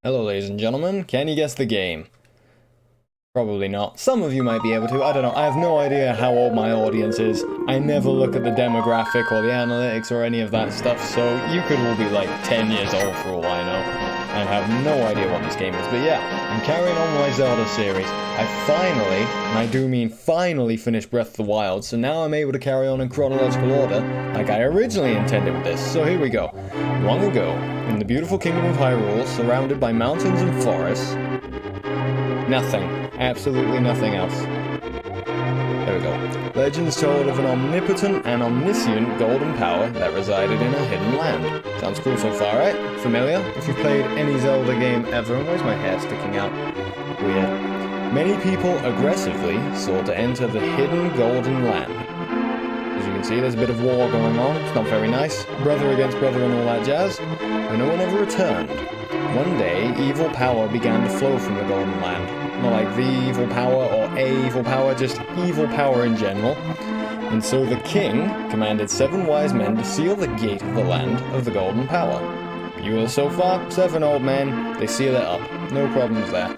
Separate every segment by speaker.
Speaker 1: Hello, ladies and gentlemen. Can you guess the game? Probably not. Some of you might be able to. I don't know. I have no idea how old my audience is. I never look at the demographic or the analytics or any of that stuff, so you could all be like 10 years old for all I know, and have no idea what this game is. But yeah, I'm carrying on my Zelda series. I finally, and I do mean finally, finished Breath of the Wild, so now I'm able to carry on in chronological order, like I originally intended with this. So here we go. Long ago, in the beautiful kingdom of Hyrule, surrounded by mountains and forests, nothing. Absolutely nothing else. There we go. Legends told of an omnipotent and omniscient golden power that resided in a hidden land. Sounds cool so far, right? Familiar? If you've played any Zelda game ever, where's my hair sticking out? Weird. Many people aggressively sought to enter the hidden golden land. As you can see, there's a bit of war going on. It's not very nice. Brother against brother and all that jazz. But no one ever returned. One day, evil power began to flow from the golden land. Not like the evil power or a evil power, just evil power in general. And so the king commanded 7 wise men to seal the gate of the land of the golden power. You will so far, 7 old men, they seal it up. No problems there.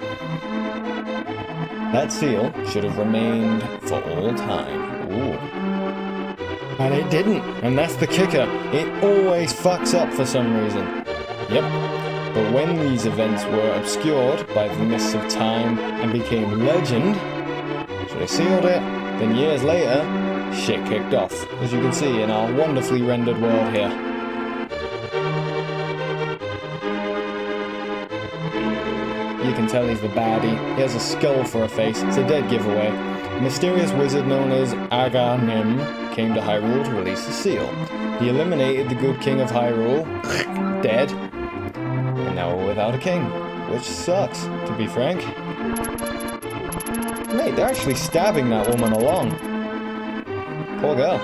Speaker 1: That seal should have remained for all time. Ooh. But it didn't, and that's the kicker. It always fucks up for some reason. Yep. But when these events were obscured by the mists of time and became legend, so they sealed it, then years later, shit kicked off, as you can see in our wonderfully rendered world here. You can tell he's the baddie. He has a skull for a face. It's a dead giveaway. A mysterious wizard known as Aganim came to Hyrule to release the seal. He eliminated the good king of Hyrule, dead, and now we're without a king, which sucks, to be frank. Mate, they're actually stabbing that woman along. Poor girl.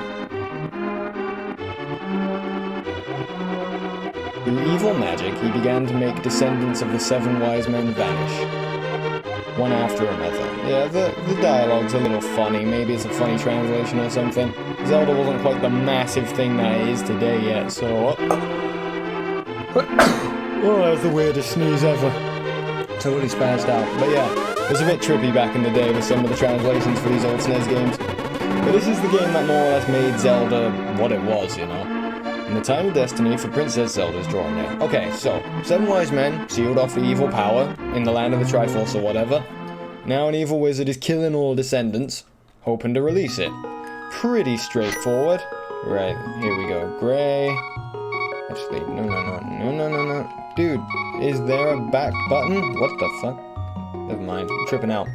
Speaker 1: Through evil magic, he began to make descendants of the 7 wise men vanish, one after another. Yeah, the dialogue's a little funny. Maybe it's a funny translation or something. Zelda wasn't quite the massive thing that it is today yet, so... Oh, that was the weirdest sneeze ever. Totally spazzed out. But yeah, it was a bit trippy back in the day with some of the translations for these old SNES games. But this is the game that more or less made Zelda what it was, you know. And the time of destiny for Princess Zelda's drawn near. Okay, so, 7 wise men sealed off the evil power in the land of the Triforce or whatever. Now an evil wizard is killing all descendants, hoping to release it. Pretty straightforward. Right, here we go. Gray. Actually, no. Dude, is there a back button? What the fuck? Never mind, I'm tripping out.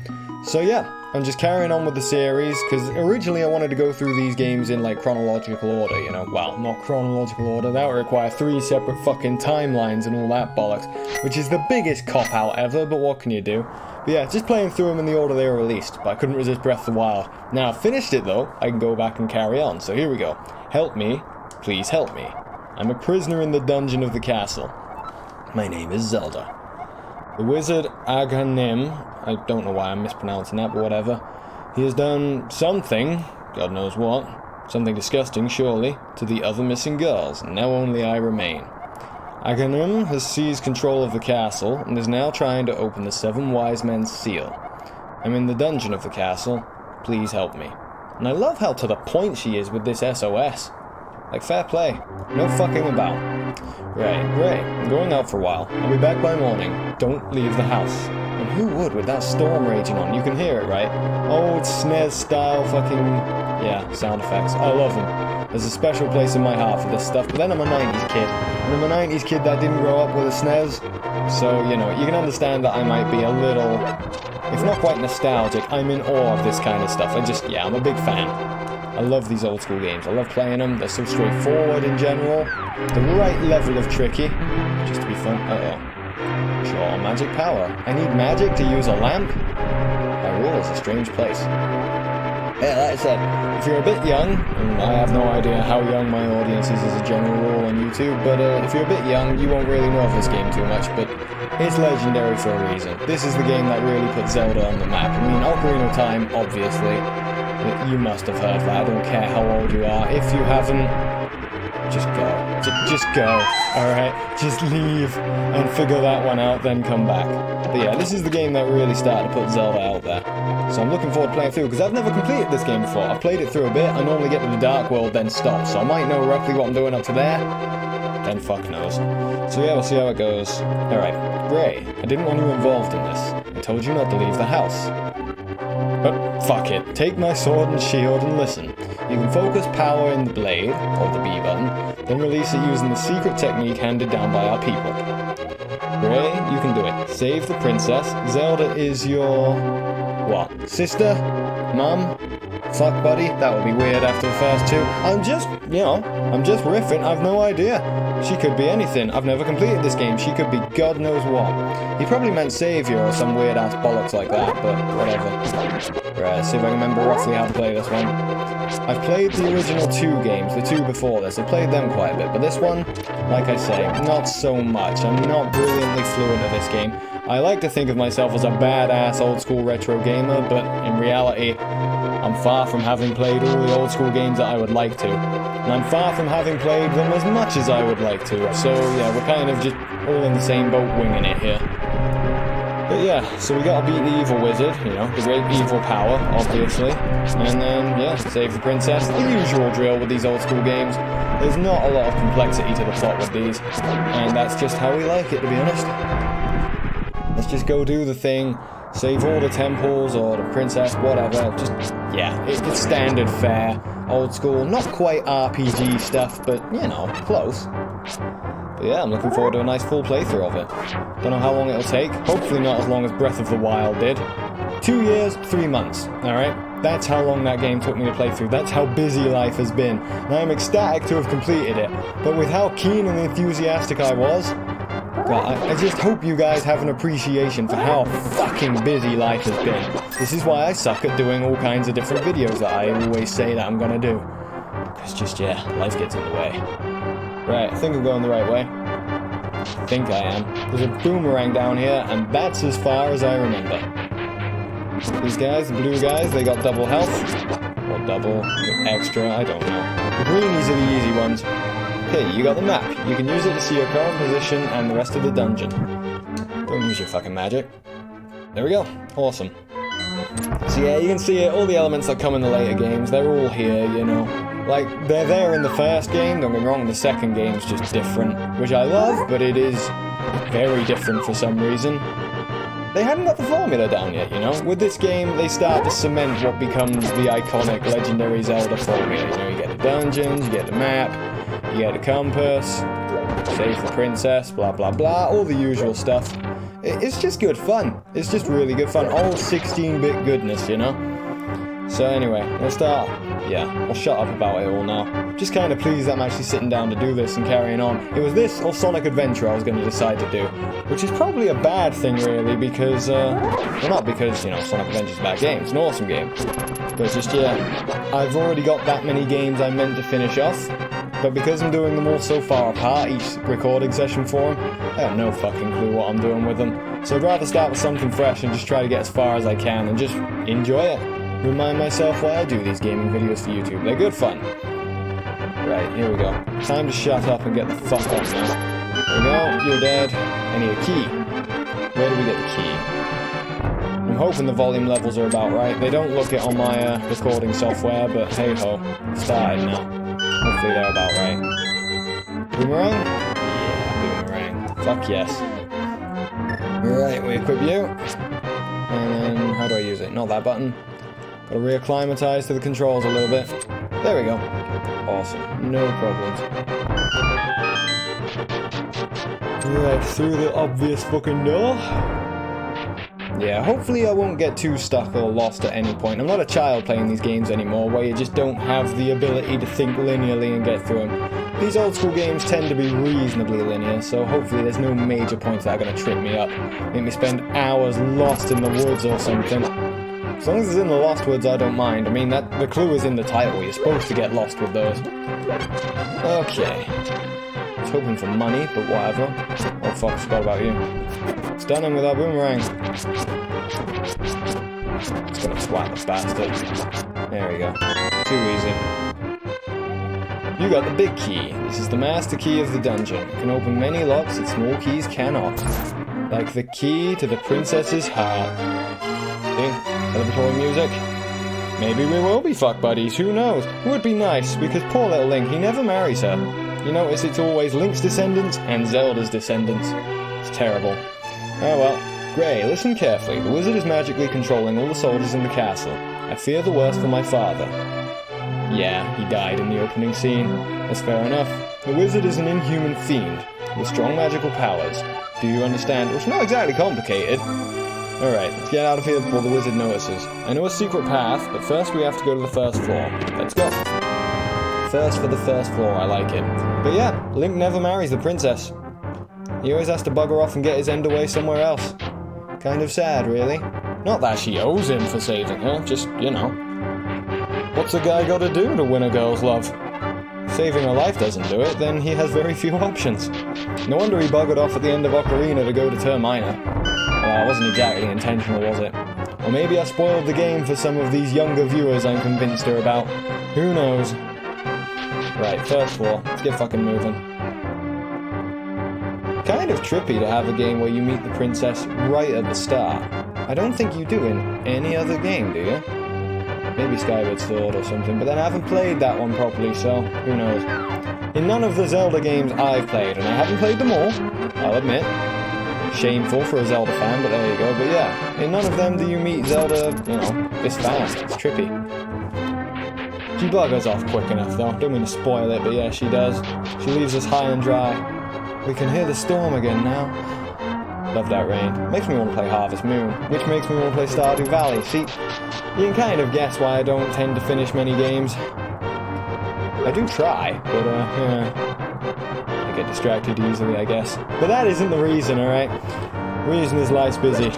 Speaker 1: So yeah, I'm just carrying on with the series, because originally I wanted to go through these games in like chronological order, you know. Well, not chronological order, that would require 3 separate fucking timelines and all that bollocks, which is the biggest cop-out ever, but what can you do? But yeah, just playing through them in the order they were released, but I couldn't resist Breath of the Wild. Now I've finished it though, I can go back and carry on, so here we go. Help me, please help me. I'm a prisoner in the dungeon of the castle. My name is Zelda. The wizard Aganim, I don't know why I'm mispronouncing that, but whatever. He has done something, God knows what, something disgusting surely, to the other missing girls, and now only I remain. Aganim has seized control of the castle, and is now trying to open the 7 wise men's seal. I'm in the dungeon of the castle, please help me. And I love how to the point she is with this SOS. Like, fair play. No fucking about. Right, great. I'm going out for a while. I'll be back by morning. Don't leave the house. And who would with that storm raging on? You can hear it, right? Old SNES style fucking... yeah, sound effects. I love them. There's a special place in my heart for this stuff, but then I'm a 90s kid. And I'm a 90s kid that didn't grow up with a SNES. So, you know, you can understand that I might be a little... if not quite nostalgic, I'm in awe of this kind of stuff. Yeah, I'm a big fan. I love these old school games. I love playing them. They're so straightforward in general. The right level of tricky, just to be fun. Uh-oh. Sure, magic power. I need magic to use a lamp? Hyrule is a strange place. Yeah, like I said, if you're a bit young, and I have no idea how young my audience is as a general rule on YouTube, but if you're a bit young, you won't really know of this game too much, but it's legendary for a reason. This is the game that really put Zelda on the map. I mean, Ocarina of Time, obviously. You must have heard that. I don't care how old you are. If you haven't, just go. Just go, alright? Just leave and figure that one out, then come back. But yeah, this is the game that really started to put Zelda out there. So I'm looking forward to playing through, because I've never completed this game before. I've played it through a bit, I normally get to the Dark World, then stop. So I might know roughly what I'm doing up to there, then fuck knows. So yeah, we'll see how it goes. Alright, Gray, I didn't want you involved in this. I told you not to leave the house. But fuck it, take my sword and shield and listen. You can focus power in the blade, or the B button, then release it using the secret technique handed down by our people. Gray, you can do it. Save the princess. Zelda is your... what? Sister? Mum? Fuck, buddy? That would be weird after the first two. I'm just riffing. I've no idea. She could be anything. I've never completed this game. She could be God knows what. He probably meant savior or some weird ass bollocks like that, but whatever. Right, see if I can remember roughly how to play this one. I've played the original 2 games, the 2 before this. I played them quite a bit, but this one, like I say, not so much. I'm not brilliantly fluent at this game. I like to think of myself as a badass old school retro gamer, but in reality, I'm far from having played all the old school games that I would like to. And I'm far from having played them as much as I would like to. So yeah, we're kind of just all in the same boat winging it here. But yeah, so we gotta beat the evil wizard, you know, the great evil power, obviously. And then, yeah, save the princess. The usual drill with these old school games. There's not a lot of complexity to the plot with these. And that's just how we like it, to be honest. Let's just go do the thing. Save all the temples or the princess, whatever. Just, yeah, it's standard fare. Old school, not quite RPG stuff, but, you know, close. But yeah, I'm looking forward to a nice full playthrough of it. Don't know how long it'll take. Hopefully not as long as Breath of the Wild did. 2 years, 3 months, alright? That's how long that game took me to play through. That's how busy life has been. And I'm ecstatic to have completed it. But with how keen and enthusiastic I was, God, I just hope you guys have an appreciation for how fucking busy life has been. This is why I suck at doing all kinds of different videos that I always say that I'm gonna do. Because just, yeah, life gets in the way. Right, I think I'm going the right way. I think I am. There's a boomerang down here, and that's as far as I remember. These guys, the blue guys, they got double health. Or double, extra, I don't know. The greenies are the easy ones. Hey, you got the map. You can use it to see your current position and the rest of the dungeon. Don't use your fucking magic. There we go. Awesome. So yeah, you can see it. All the elements that come in the later games, they're all here, you know. Like, they're there in the first game, don't get me wrong, the second game's just different. Which I love, but it is very different for some reason. They hadn't got the formula down yet, you know? With this game, they start to cement what becomes the iconic, legendary Zelda formula. You know, you get the dungeons, you get the map, you get a compass, save the princess, blah blah blah, all the usual stuff. It's just good fun. It's just really good fun. All 16-bit goodness, you know? So anyway, we'll start. Yeah, I'll shut up about it all now. Just kind of pleased that I'm actually sitting down to do this and carrying on. It was this or Sonic Adventure I was going to decide to do. Which is probably a bad thing, really, because, well, not because, you know, Sonic Adventure's a bad game. It's an awesome game. But just, yeah, I've already got that many games I meant to finish off. But because I'm doing them all so far apart, each recording session for them, I have no fucking clue what I'm doing with them. So I'd rather start with something fresh and just try to get as far as I can and just enjoy it. Remind myself why I do these gaming videos for YouTube. They're good fun. Right, here we go. Time to shut up and get the fuck up now. There we go, you're dead. I need a key. Where do we get the key? I'm hoping the volume levels are about right. They don't look it on my recording software, but hey ho, started now. Hopefully they're about right. Boomerang? Yeah, boomerang. Fuck yes. Right, we equip you. And then, how do I use it? Not that button. Gotta reacclimatize to the controls a little bit. There we go. Awesome. No problems. Right, through the obvious fucking door. Yeah, hopefully I won't get too stuck or lost at any point. I'm not a child playing these games anymore, where you just don't have the ability to think linearly and get through them. These old school games tend to be reasonably linear, so hopefully there's no major points that are going to trip me up. Make me spend hours lost in the woods or something. As long as it's in the Lost Woods, I don't mind. I mean, the clue is in the title. You're supposed to get lost with those. Okay. I was hoping for money, but whatever. Oh fuck, forgot about you. Stun him with our boomerang. It's gonna swat the bastard. There we go. Too easy. You got the big key. This is the master key of the dungeon. It can open many locks that small keys cannot. Like the key to the princess's heart. See? Celebratory music. Maybe we will be fuck buddies, who knows? It would be nice, because poor little Link, he never marries her. You notice it's always Link's descendants and Zelda's descendants. It's terrible. Oh well. Gray, listen carefully. The wizard is magically controlling all the soldiers in the castle. I fear the worst for my father. Yeah, he died in the opening scene. That's fair enough. The wizard is an inhuman fiend, with strong magical powers. Do you understand? Well, it's not exactly complicated. Alright, let's get out of here before the wizard notices. I know a secret path, but first we have to go to the first floor. Let's go. First for the first floor, I like it. But yeah, Link never marries the princess. He always has to bugger off and get his end away somewhere else. Kind of sad, really. Not that she owes him for saving her, just, you know. What's a guy gotta do to win a girl's love? If saving her life doesn't do it, then he has very few options. No wonder he buggered off at the end of Ocarina to go to Termina. Well, it wasn't exactly intentional, was it? Or maybe I spoiled the game for some of these younger viewers I'm convinced are about. Who knows? Right, first floor. Let's get fucking moving. Kind of trippy to have a game where you meet the princess right at the start. I don't think you do in any other game, do you? Maybe Skyward Sword or something, but then I haven't played that one properly, so who knows. In none of the Zelda games I've played, and I haven't played them all, I'll admit. Shameful for a Zelda fan, but there you go. But yeah, in none of them do you meet Zelda, you know, this fast. It's trippy. She buggers off quick enough, though. Don't mean to spoil it, but yeah, she does. She leaves us high and dry. We can hear the storm again now. Love that rain. Makes me want to play Harvest Moon, which makes me want to play Stardew Valley. See, you can kind of guess why I don't tend to finish many games. I do try, but yeah. I get distracted easily, I guess. But that isn't the reason, alright? The reason is life's busy.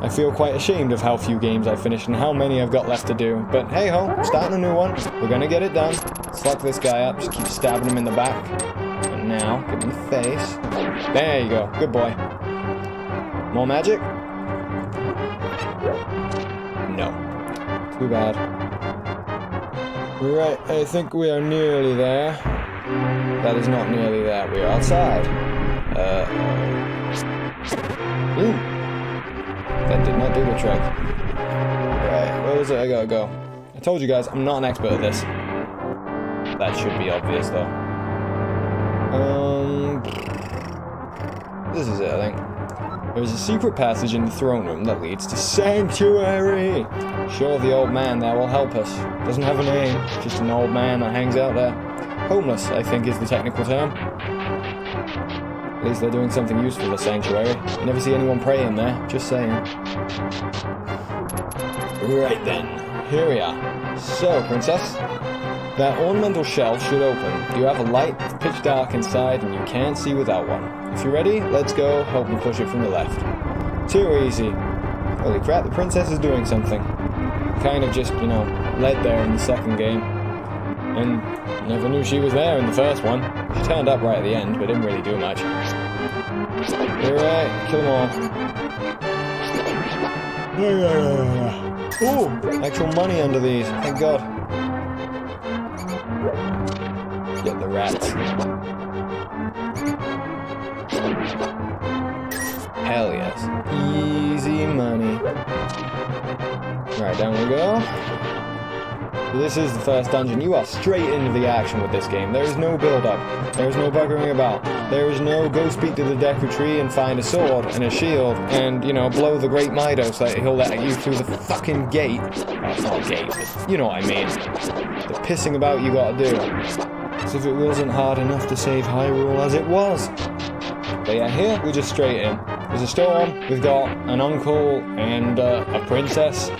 Speaker 1: I feel quite ashamed of how few games I've finished and how many I've got left to do. But hey ho, starting a new one. We're gonna get it done. Let's lock this guy up, just keep stabbing him in the back. And now, give him the face. There you go, good boy. More magic? No. Too bad. Right, I think we are nearly there. That is not nearly there. We are outside. Ooh. That did not do the trick. Right, where was it I gotta go? I told you guys, I'm not an expert at this. That should be obvious, though. This is it, I think. There's a secret passage in the throne room that leads to Sanctuary. Sure, the old man there will help us. Doesn't have a name, just an old man that hangs out there. Homeless, I think, is the technical term. At least they're doing something useful at Sanctuary. You never see anyone praying there, just saying. Right then, here we are. So, princess, that ornamental shelf should open. You have a light, it's pitch dark inside, and you can't see without one. If you're ready, let's go. Help me push it from the left. Too easy. Holy crap, the princess is doing something. Kind of just, you know, led there in the second game. And never knew she was there in the first one. She turned up right at the end, but didn't really do much. Alright, kill them all. Ooh, actual money under these, thank God. Get the rats. Hell yes. Easy money. Alright, down we go. So this is the first dungeon. You are straight into the action with this game. There is no build-up. There is no buggering about. There is no go speak to the Deku Tree and find a sword and a shield and, you know, blow the Great Mido so that he'll let you through the fucking gate. Oh, it's not a gate, but you know what I mean. The pissing about you gotta do. As if it wasn't hard enough to save Hyrule as it was. But yeah, here we're just straight in. There's a storm, we've got an uncle and a princess.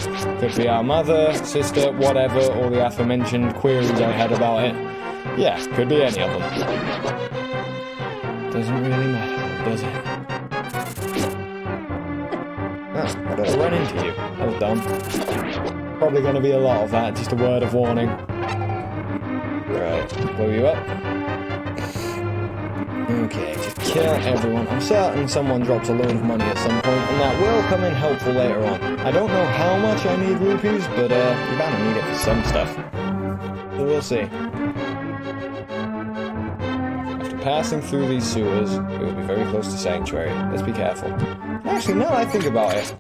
Speaker 1: Could be our mother, sister, whatever, all the aforementioned queries I had about it. Yeah, could be any of them. Doesn't really matter, does it? Oh, I better run into you. That was dumb. Probably going to be a lot of that, just a word of warning. Right, blow you up. Okay, just kill everyone. I'm certain someone drops a load of money at some point, and that will come in helpful later on. I don't know how much I need rupees, but you're bound to need it for some stuff. So we'll see. passing through these sewers, we will be very close to Sanctuary. Let's be careful. Actually, now I think about it.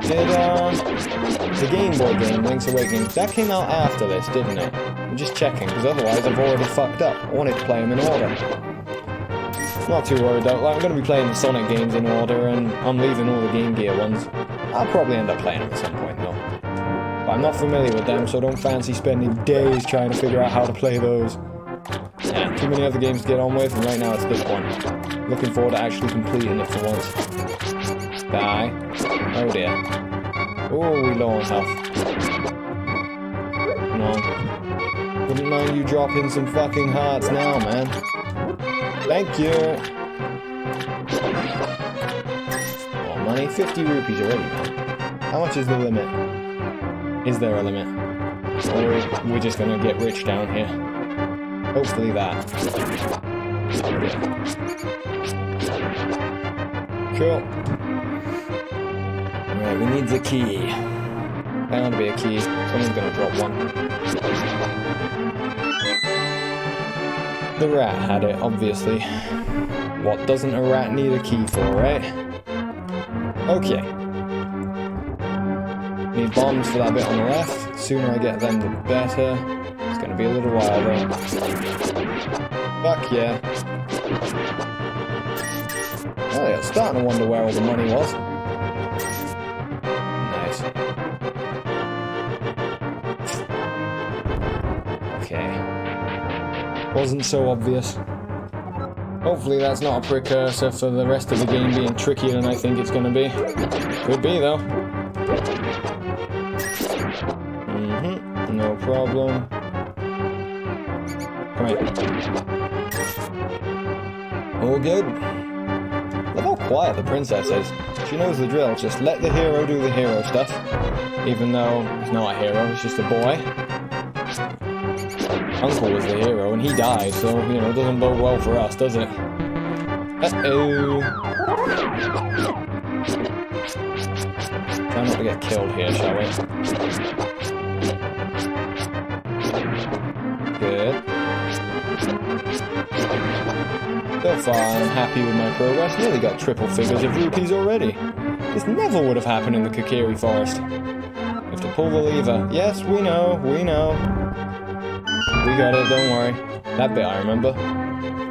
Speaker 1: Did, the Game Boy game, Link's Awakening, that came out after this, didn't it? I'm just checking, because otherwise I've already fucked up. I wanted to play them in order. Not too worried though, like, I'm going to be playing the Sonic games in order, and I'm leaving all the Game Gear ones. I'll probably end up playing them at some point though. But I'm not familiar with them, so I don't fancy spending days trying to figure out how to play those. Yeah, too many other games to get on with, and right now it's this one. Looking forward to actually completing it for once. Die. Oh dear. Oh, we low on health. Come on. Wouldn't mind you dropping some fucking hearts now, man. Thank you. Oh, money. 50 rupees already, man. How much is the limit? Is there a limit? Or are we just gonna get rich down here? Hopefully that. Cool. Alright, we need the key. Bound to be a key. Someone's gonna drop one. The rat had it, obviously. What doesn't a rat need a key for, right? Okay. Need bombs for that bit on the left. The sooner I get them, the better. It's gonna be a little while though. Fuck yeah. Oh yeah, starting to wonder where all the money was. Nice. Okay. Wasn't so obvious. Hopefully that's not a precursor for the rest of the game being trickier than I think it's gonna be. Could be though. No problem. Come here. All good. Look how quiet the princess is. She knows the drill. Just let the hero do the hero stuff. Even though he's not a hero, he's just a boy. Uncle was the hero and he died, so, you know, it doesn't bode well for us, does it? Uh-oh. Try not to get killed here, shall we? Good. So far, I'm happy with my progress. Nearly got triple figures of rupees already. This never would have happened in the Kokiri Forest. You have to pull the lever. Yes, we know, we know. We got it, don't worry. That bit I remember.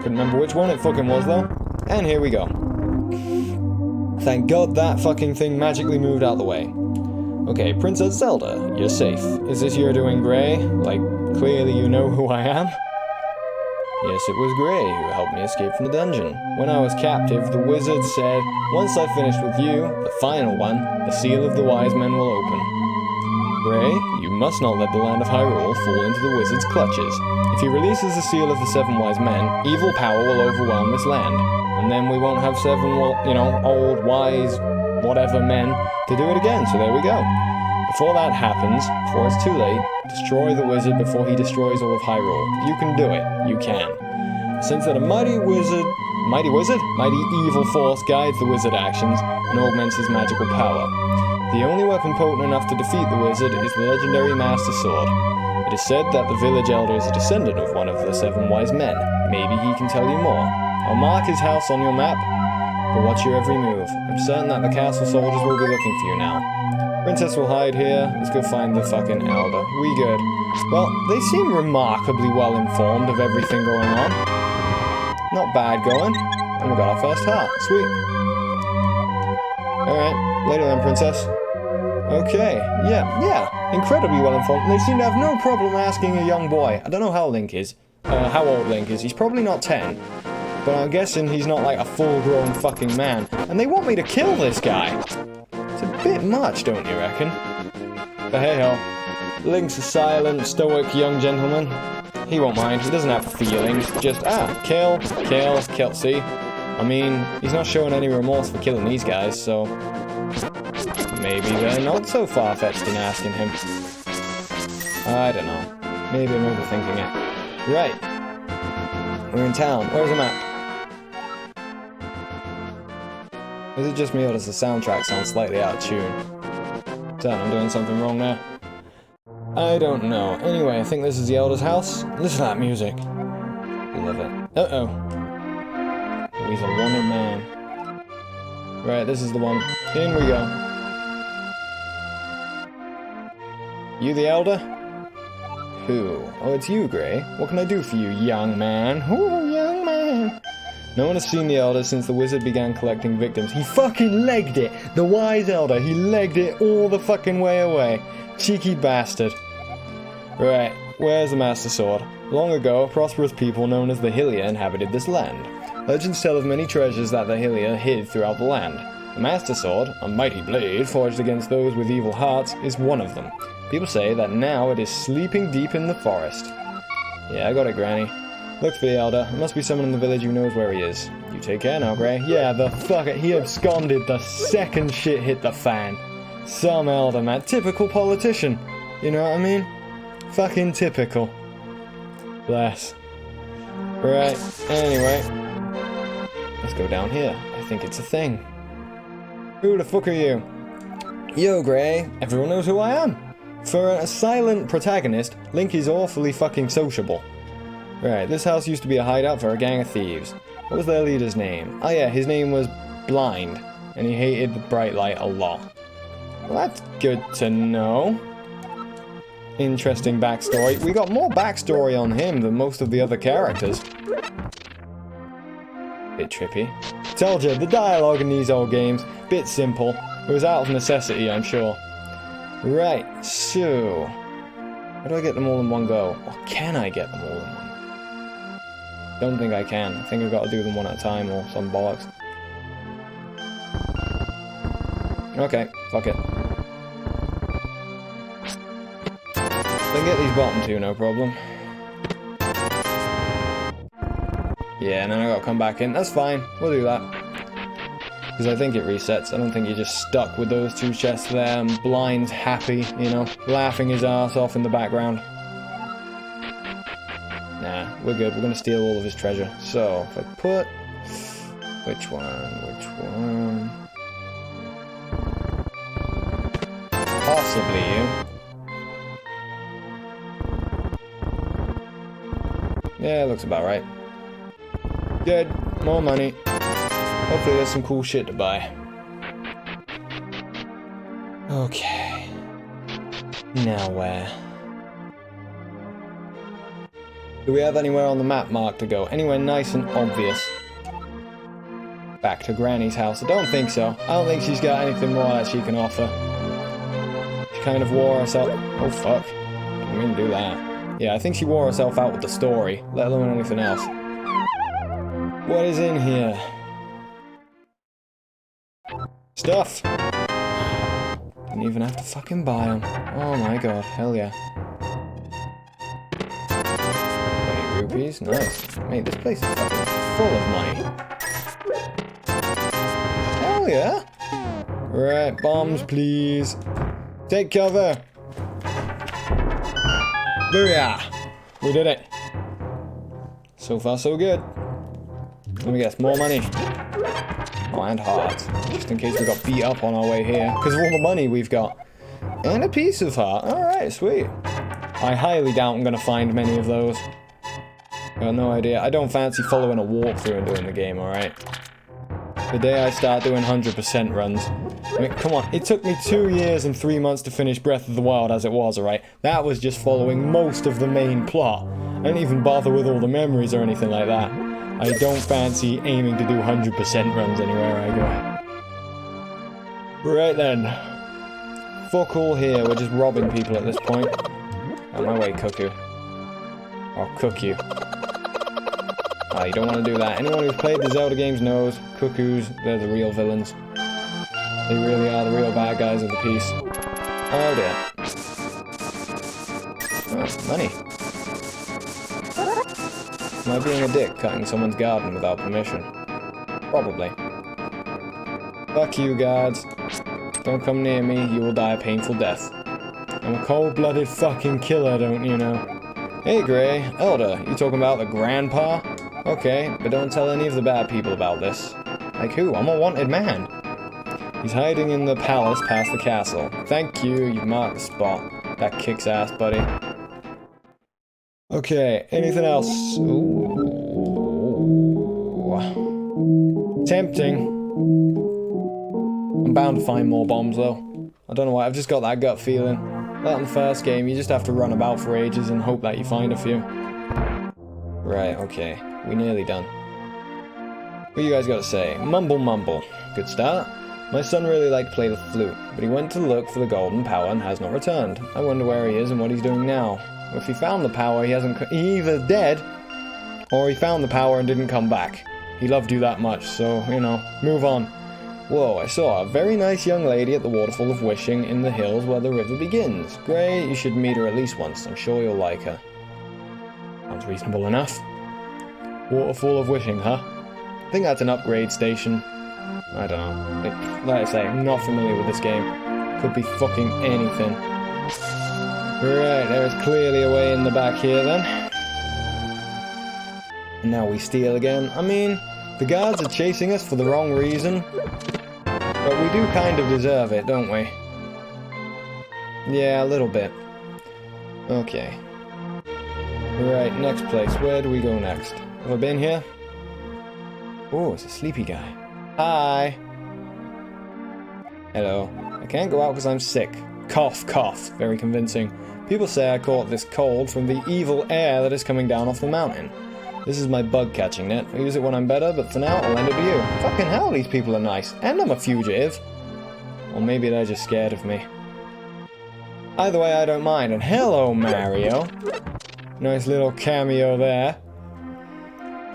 Speaker 1: Couldn't remember which one it fucking was, though. And here we go. Thank God that fucking thing magically moved out the way. Okay, Princess Zelda, you're safe. Is this your doing, Gray? Like, clearly you know who I am? Yes, it was Gray who helped me escape from the dungeon. When I was captive, the wizard said, once I finished with you, the final one, the seal of the wise men will open. Gray, you must not let the land of Hyrule fall into the wizard's clutches. If he releases the seal of the seven wise men, evil power will overwhelm this land. And then we won't have seven, old, wise, whatever men to do it again, so there we go. Before that happens, before it's too late, destroy the wizard before he destroys all of Hyrule. You can do it. You can. Since that a mighty evil force guides the wizard actions and augments his magical power. The only weapon potent enough to defeat the wizard is the legendary Master Sword. It is said that the village elder is a descendant of one of the seven wise men. Maybe he can tell you more. I'll mark his house on your map, but watch your every move. I'm certain that the castle soldiers will be looking for you now. Princess will hide here. Let's go find the fucking elder. We good. Well, they seem remarkably well informed of everything going on. Not bad going. And we got our first heart. Sweet. Alright. Later then, Princess. Okay. Yeah. Incredibly well informed. They seem to have no problem asking a young boy. I don't know how Link is. How old Link is. He's probably not 10. But I'm guessing he's not like a full-grown fucking man. And they want me to kill this guy. It's a bit much, don't you reckon? But hey-ho. Link's a silent, stoic young gentleman. He won't mind. He doesn't have feelings. Just, kill. See? I mean, he's not showing any remorse for killing these guys, so... maybe they're not so far-fetched in asking him. I don't know. Maybe I'm overthinking it. Right. We're in town. Where's the map? Is it just me or does the soundtrack sound slightly out of tune? Damn, I'm doing something wrong there. I don't know. Anyway, I think this is the elder's house. Listen to that music. I love it. Uh-oh. He's a wanted man. Right, this is the one. In we go. You the elder? Who? Oh, it's you, Gray. What can I do for you, young man? Ooh, young man. No one has seen the elder since the wizard began collecting victims. He fucking legged it! The wise elder, he legged it all the fucking way away. Cheeky bastard. Right, where's the Master Sword? Long ago, prosperous people known as the Hylia inhabited this land. Legends tell of many treasures that the Hylia hid throughout the land. The Master Sword, a mighty blade forged against those with evil hearts, is one of them. People say that now it is sleeping deep in the forest. Yeah, I got it, Granny. Look for the elder. There must be someone in the village who knows where he is. You take care now, Gray. Yeah, the fuck it. He absconded the second shit hit the fan. Some elder, man. Typical politician. You know what I mean? Fucking typical. Bless. Right, anyway. Let's go down here. I think it's a thing. Who the fuck are you? Yo, Gray. Everyone knows who I am. For a silent protagonist, Link is awfully fucking sociable. Right, this house used to be a hideout for a gang of thieves. What was their leader's name? Oh yeah, his name was Blind, and he hated the bright light a lot. Well, that's good to know. Interesting backstory. We got more backstory on him than most of the other characters. Bit trippy. Told you, the dialogue in these old games, bit simple. It was out of necessity, I'm sure. Right, so... how do I get them all in one go? Or can I get them all in one? Don't think I can. I think I've got to do them one at a time or some bollocks. Okay, fuck it. I can get these bottom two, no problem. Yeah, and then I gotta come back in. That's fine. We'll do that. Because I think it resets. I don't think you're just stuck with those two chests there and Blind's happy, you know, laughing his ass off in the background. Nah, we're good. We're gonna steal all of his treasure. So, if I put... which one? Possibly you. Yeah, looks about right. Good. More money. Hopefully there's some cool shit to buy. Okay. Now where? Do we have anywhere on the map marked to go? Anywhere nice and obvious? Back to Granny's house? I don't think so. I don't think she's got anything more that she can offer. She kind of wore herself... oh fuck. Didn't mean to do that. Yeah, I think she wore herself out with the story, let alone anything else. What is in here? Stuff! Didn't even have to fucking buy them. Oh my god, hell yeah. 20 rupees, nice. Mate, this place is fucking full of money. Hell yeah! Right, bombs please. Take cover! Booyah! We did it. So far so good. Let me guess, more money. Oh, and hearts. Just in case we got beat up on our way here. Because of all the money we've got. And a piece of heart. Alright, sweet. I highly doubt I'm going to find many of those. Got no idea. I don't fancy following a walkthrough and doing the game, alright? The day I start doing 100% runs. I mean, come on. It took me 2 years and 3 months to finish Breath of the Wild as it was, alright? That was just following most of the main plot. I didn't even bother with all the memories or anything like that. I don't fancy aiming to do 100% runs anywhere I go. Right then. Fuck all here, we're just robbing people at this point. Out my way, Cuckoo. I'll cook you. Ah, you don't want to do that. Anyone who's played the Zelda games knows Cuckoos, they're the real villains. They really are the real bad guys of the piece. Oh dear. Oh, money. Am I being a dick cutting someone's garden without permission? Probably. Fuck you, guards. Don't come near me, you will die a painful death. I'm a cold-blooded fucking killer, don't you know? Hey, Gray. Elder, you talking about the grandpa? Okay, but don't tell any of the bad people about this. Like who? I'm a wanted man. He's hiding in the palace past the castle. Thank you, you've marked the spot. That kicks ass, buddy. Okay, anything else? Ooh. Tempting. I'm bound to find more bombs, though. I don't know why, I've just got that gut feeling. Like in the first game, you just have to run about for ages and hope that you find a few. Right, okay. We're nearly done. What you guys got to say? Mumble mumble. Good start. My son really liked to play the flute, but he went to look for the golden power and has not returned. I wonder where he is and what he's doing now. If he found the power, he's either dead, or he found the power and didn't come back. He loved you that much, so, you know, move on. Whoa, I saw a very nice young lady at the Waterfall of Wishing in the hills where the river begins. Great, you should meet her at least once. I'm sure you'll like her. Sounds reasonable enough. Waterfall of Wishing, huh? I think that's an upgrade station. I don't know. Like I say, I'm not familiar with this game. Could be fucking anything. Right, there's clearly a way in the back here then. And now we steal again. I mean, the guards are chasing us for the wrong reason. But we do kind of deserve it, don't we? Yeah, a little bit. Okay. Right, next place. Where do we go next? Have I been here? Oh, it's a sleepy guy. Hi. Hello. I can't go out because I'm sick. Cough, cough. Very convincing. People say I caught this cold from the evil air that is coming down off the mountain. This is my bug catching net. I use it when I'm better, but for now, I'll lend it to you. Fucking hell, these people are nice. And I'm a fugitive. Or maybe they're just scared of me. Either way, I don't mind. And hello, Mario. Nice little cameo there.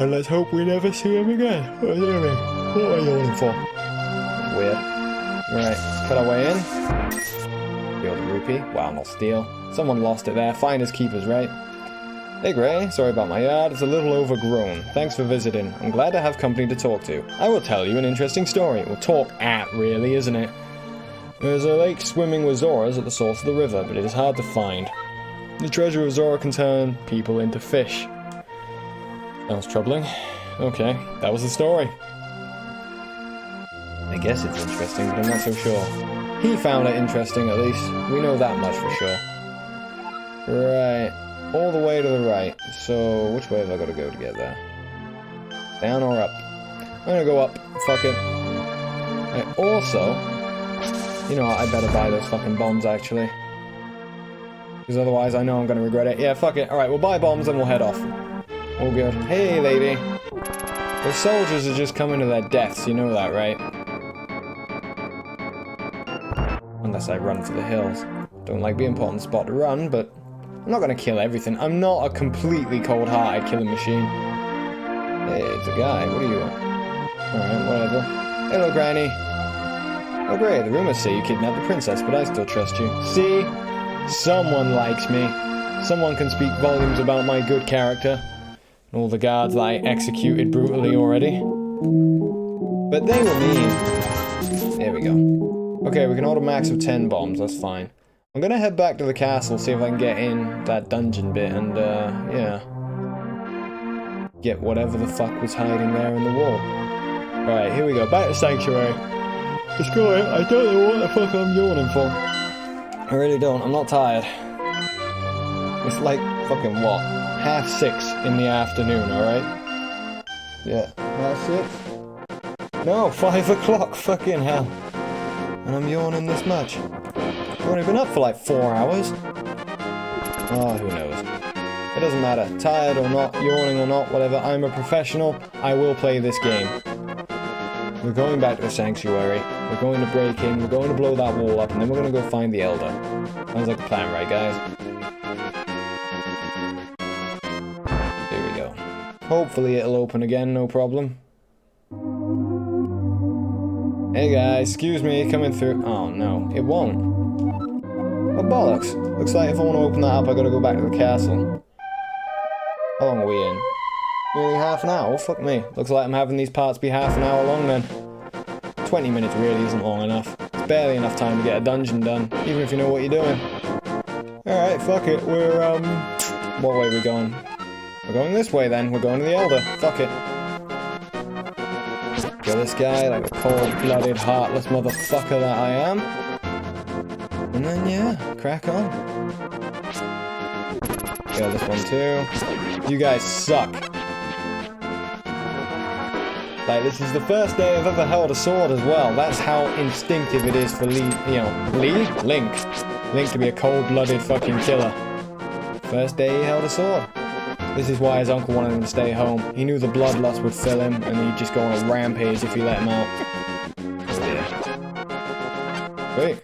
Speaker 1: And let's hope we never see him again. What are you yawning for? Weird. Right, cut our way in. Steal the rupee. Wow, not steal. Someone lost it there. Finders keepers, right? Hey Gray, sorry about my yard, it's a little overgrown. Thanks for visiting. I'm glad to have company to talk to. I will tell you an interesting story. Well, talk at, really, isn't it? There's a lake swimming with Zoras at the source of the river, but it is hard to find. The treasure of Zora can turn people into fish. Sounds troubling. Okay, that was the story. I guess it's interesting, but I'm not so sure. He found it interesting, at least. We know that much for sure. Right. All the way to the right. So, which way have I got to go to get there? Down or up? I'm gonna go up. Fuck it. I also... You know what, I better buy those fucking bombs, actually. Because otherwise I know I'm gonna regret it. Yeah, fuck it. Alright, we'll buy bombs and we'll head off. All good. Hey, lady. The soldiers are just coming to their deaths, you know that, right? Unless I run for the hills. Don't like being put on the spot to run, but... I'm not gonna kill everything. I'm not a completely cold-hearted killing machine. Hey, it's a guy. What are you? Alright, whatever. Hello, Granny. Oh, great. The rumors say you kidnapped the princess, but I still trust you. See? Someone likes me. Someone can speak volumes about my good character. And all the guards that I executed brutally already. But they were mean. There we go. Okay, we can order a max of 10 bombs. That's fine. I'm gonna head back to the castle, see if I can get in that dungeon bit, and, yeah. Get whatever the fuck was hiding there in the wall. Alright, here we go, back to Sanctuary. Let's go in. I don't know what the fuck I'm yawning for. I really don't, I'm not tired. It's like, fucking what? 6:30 in the afternoon, alright? Yeah, 6:30? No, 5 o'clock, fucking hell. And I'm yawning this much. I've only been up for like 4 hours. Oh, who knows. It doesn't matter. Tired or not, yawning or not, whatever. I'm a professional. I will play this game. We're going back to the sanctuary. We're going to break in. We're going to blow that wall up. And then we're going to go find the Elder. Sounds like a plan, right, guys? Here we go. Hopefully it'll open again, no problem. Hey guys, excuse me, coming through. Oh no, it won't. Oh, bollocks. Looks like if I want to open that up, I gotta go back to the castle. How long are we in? Nearly half an hour? Oh, fuck me. Looks like I'm having these parts be half an hour long then. 20 minutes really isn't long enough. It's barely enough time to get a dungeon done, even if you know what you're doing. Alright, fuck it. We're, what way are we going? We're going this way then. We're going to the Elder. Fuck it. Kill this guy like a cold-blooded, heartless motherfucker that I am. And then, yeah, crack on. Kill this one too. You guys suck. Like, this is the first day I've ever held a sword as well. That's how instinctive it is for Link to be a cold-blooded fucking killer. First day he held a sword. This is why his uncle wanted him to stay home. He knew the bloodlust would fill him, and he'd just go on a rampage if he let him out. Wait.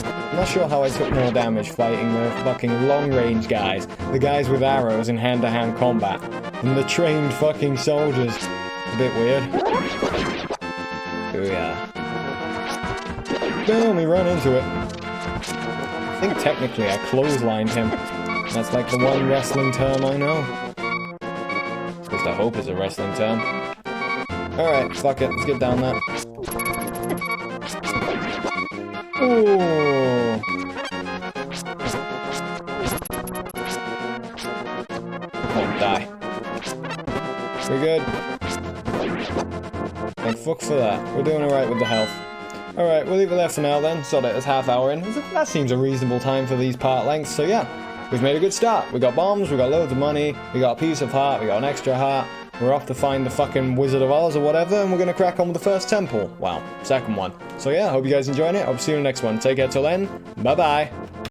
Speaker 1: I'm not sure how I took more damage fighting the fucking long-range guys, the guys with arrows in hand-to-hand combat, than the trained fucking soldiers. A bit weird. Here we are. Boom, we run into it. I think technically I clotheslined him. That's like the one wrestling term I know. At least I hope it's a wrestling term. Alright, fuck it, let's get down there. Ooh. Come on, die. We're good. Thank fuck for that. We're doing alright with the health. Alright, we'll leave it there for now then. So that it's half hour in. That seems a reasonable time for these part lengths, so yeah. We've made a good start. We got bombs, we got loads of money, we got a piece of heart, we got an extra heart. We're off to find the fucking Wizard of Oz or whatever, and we're gonna crack on with the first temple. Well, second one. So yeah, hope you guys enjoying it. I'll see you in the next one. Take care till then. Bye-bye.